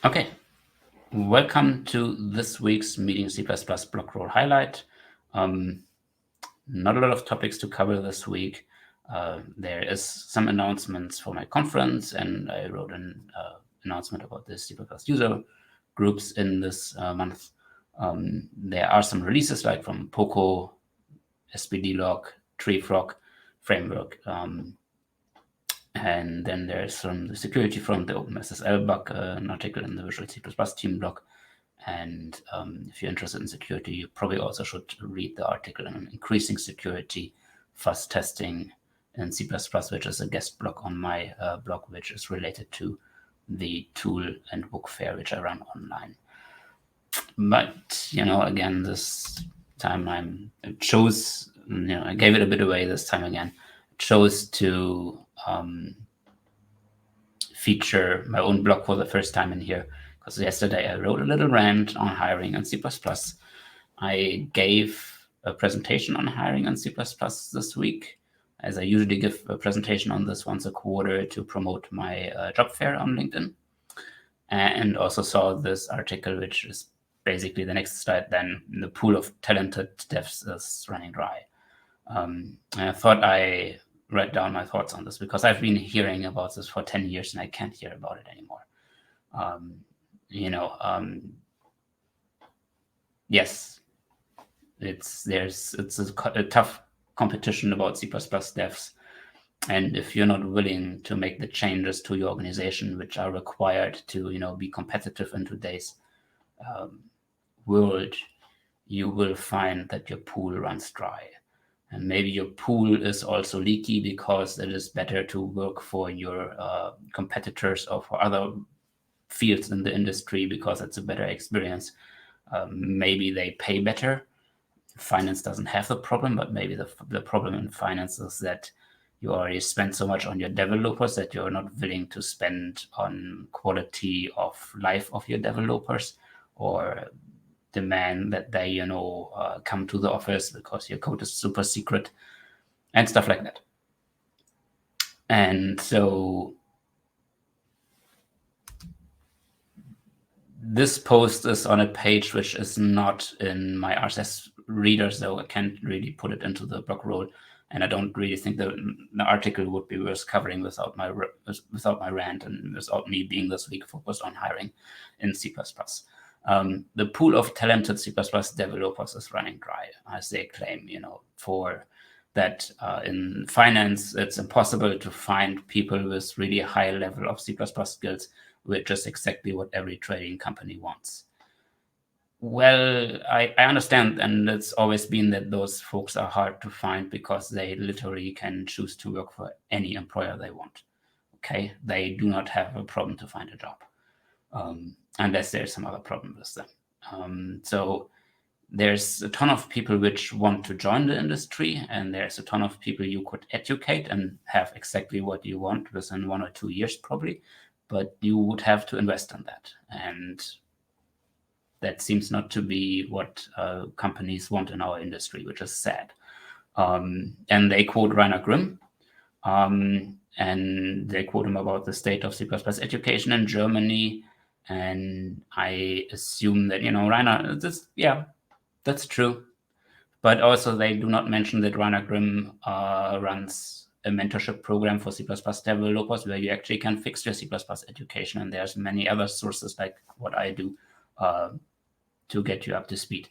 Okay, welcome to this week's Meeting C++ blogroll highlight. Not a lot of topics to cover this week. There is some announcements for my conference, and I wrote an announcement about the C++ user groups in this month. There are some releases like from Poco, SPDlog, TreeFrog framework, and then there's some the security from the OpenSSL bug, an article in the Visual C++ team blog. And if you're interested in security, you probably also should read the article on increasing security, fuzz testing in C++, which is a guest blog on my blog, which is related to the tool and book fair, which I run online. But, again, this time I chose, I gave it a bit away this time again. I chose to feature my own blog for the first time in here, because yesterday I wrote a little rant on hiring in C++. I gave a presentation on hiring in C++ this week, as I usually give a presentation on this once a quarter to promote my job fair on LinkedIn. And also saw this article, which is basically the next slide, then the pool of talented devs is running dry. And I thought I write down my thoughts on this, because I've been hearing about this for 10 years and I can't hear about it anymore. Yes, it's a tough competition about C++ devs. And if you're not willing to make the changes to your organization, which are required to, be competitive in today's world, you will find that your pool runs dry. And maybe your pool is also leaky because it is better to work for your competitors or for other fields in the industry because it's a better experience. Maybe they pay better. Finance doesn't have the problem, but maybe the problem in finance is that you already spend so much on your developers that you're not willing to spend on quality of life of your developers, or demand that they, come to the office because your code is super secret and stuff like that. And so this post is on a page which is not in my RSS reader, so I can't really put it into the blogroll. And I don't really think the article would be worth covering without my rant and without me being this week focused on hiring in C++. The pool of talented C++ developers is running dry, as they claim, for that in finance, it's impossible to find people with really high level of C++ skills, which is exactly what every trading company wants. Well, I understand, and it's always been that those folks are hard to find because they literally can choose to work for any employer they want. Okay, they do not have a problem to find a job, unless there's some other problem with them. So there's a ton of people which want to join the industry, and there's a ton of people you could educate and have exactly what you want within 1 or 2 years probably, but you would have to invest in that. And that seems not to be what companies want in our industry, which is sad. And they quote Rainer Grimm, and they quote him about the state of C++ education in Germany. And I assume that, Rainer, that's true. But also they do not mention that Rainer Grimm runs a mentorship program for C++ developers where you actually can fix your C++ education. And there's many other sources like what I do to get you up to speed.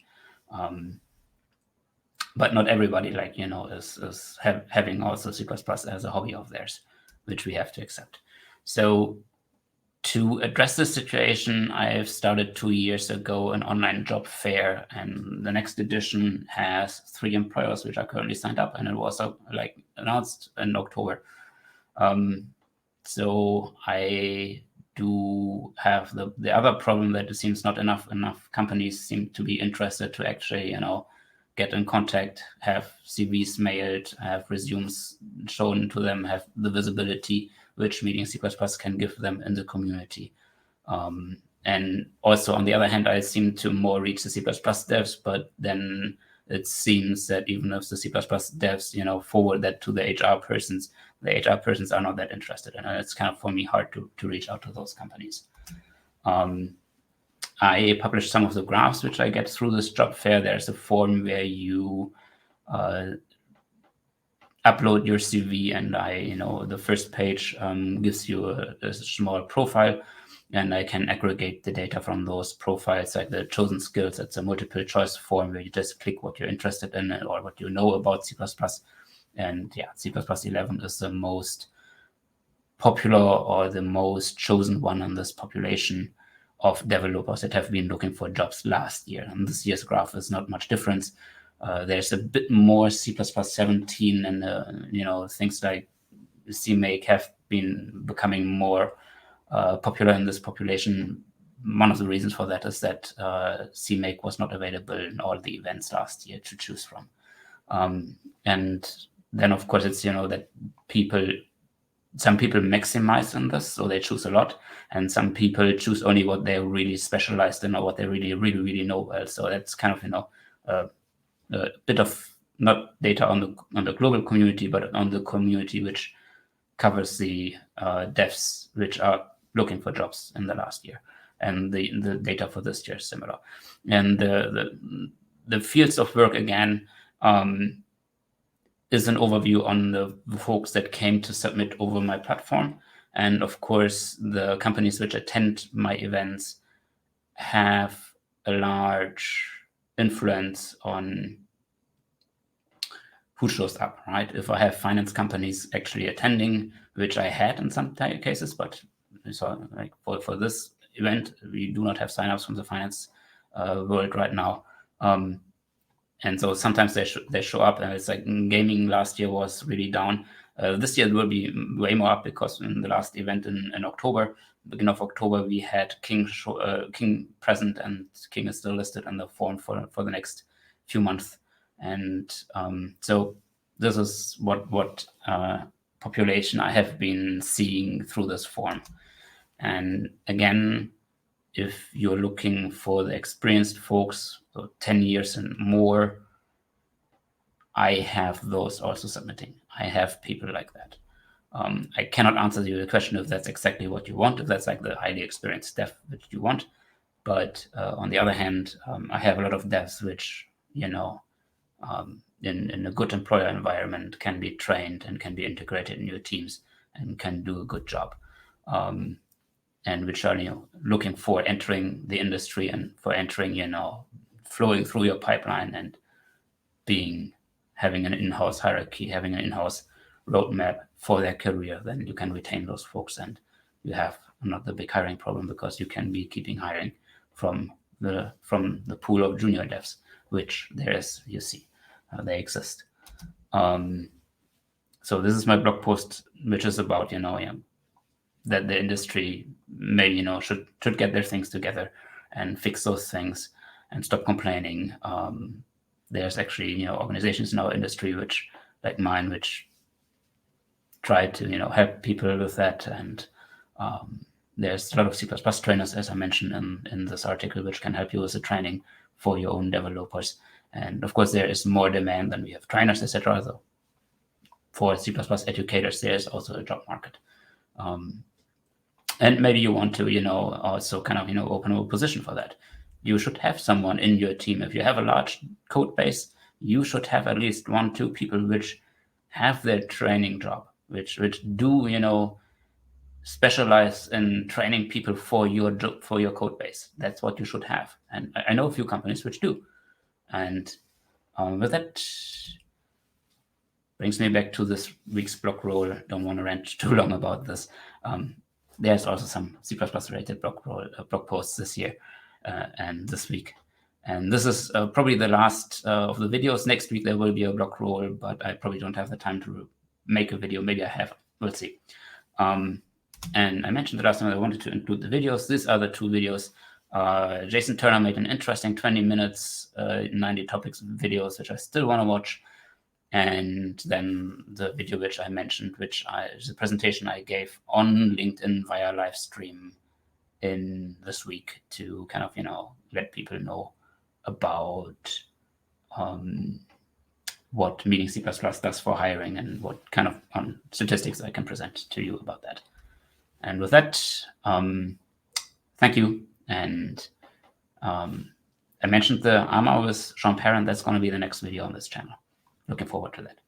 But not everybody, is having also C++ as a hobby of theirs, which we have to accept. So to address this situation, I've started 2 years ago an online job fair, and the next edition has 3 employers which are currently signed up, and it was announced in October. So I do have the other problem that it seems not enough companies seem to be interested to actually, get in contact, have CVs mailed, have resumes shown to them, have the visibility which Meeting C++ can give them in the community. And also, on the other hand, I seem to more reach the C++ devs, but then it seems that even if the C++ devs, forward that to the HR persons are not that interested. And it's kind of, for me, hard to reach out to those companies. I published some of the graphs which I get through this job fair. There's a form where you upload your CV, and the first page gives you a small profile, and I can aggregate the data from those profiles, like the chosen skills. It's a multiple choice form where you just click what you're interested in or what you know about C++. And yeah, C++11 is the most popular or the most chosen one in this population of developers that have been looking for jobs last year. And this year's graph is not much difference. There's a bit more C++17, and things like CMake have been becoming more popular in this population. One of the reasons for that is that CMake was not available in all the events last year to choose from. And then, of course, it's that some people maximize in this, so they choose a lot, and some people choose only what they're really specialized in or what they really, really, really know well. So that's kind of a bit of not data on the global community, but on the community which covers the devs which are looking for jobs in the last year, and the data for this year is similar. And the fields of work again is an overview on the folks that came to submit over my platform. And of course, the companies which attend my events have a large influence on who shows up, right? If I have finance companies actually attending, which I had in some cases, but so like for this event, we do not have signups from the finance world right now. And so sometimes they show up, and it's like gaming last year was really down. This year will be way more up, because in the last event in October, beginning of October, we had King present, and King is still listed in the form for the next few months. And so this is what population I have been seeing through this form. And again, if you're looking for the experienced folks, so 10 years and more, I have those also submitting. I have people like that. I cannot answer you the question if that's exactly what you want, if that's like the highly experienced dev which you want. But on the other hand, I have a lot of devs which, in a good employer environment, can be trained and can be integrated in your teams and can do a good job. And which are looking for entering the industry and for entering, flowing through your pipeline and having an in-house hierarchy, having an in-house roadmap for their career. Then you can retain those folks, and you have not the big hiring problem, because you can be keeping hiring from the pool of junior devs, which there is, you see, they exist. So this is my blog post, which is about that the industry maybe should get their things together and fix those things and stop complaining. There's actually organizations in our industry which, like mine, which try to help people with that. And there's a lot of C++ trainers, as I mentioned in this article, which can help you with the training for your own developers. And of course, there is more demand than we have trainers, etc. So for C++ educators, there is also a job market. And maybe you want to, also kind of, open a position for that. You should have someone in your team. If you have a large code base, you should have at least 1-2 people which have their training job, which do, specialize in training people for your code base. That's what you should have. And I know a few companies which do. And with that, brings me back to this week's blog roll. Don't want to rant too long about this. There's also some C++ related blog posts this year and this week. And this is probably the last of the videos. Next week there will be a blog roll, but I probably don't have the time to make a video. Maybe I have. We'll see. And I mentioned the last time I wanted to include the videos. These are the 2 videos. Jason Turner made an interesting 20 minutes, 90 topics videos, which I still want to watch. And then the video which I mentioned, which is a presentation I gave on LinkedIn via live stream in this week to kind of, let people know about what meeting C++ does for hiring and what kind of statistics I can present to you about that. And with that, thank you. And I mentioned the armor with Jean Perrin. That's going to be the next video on this channel. Looking forward to that.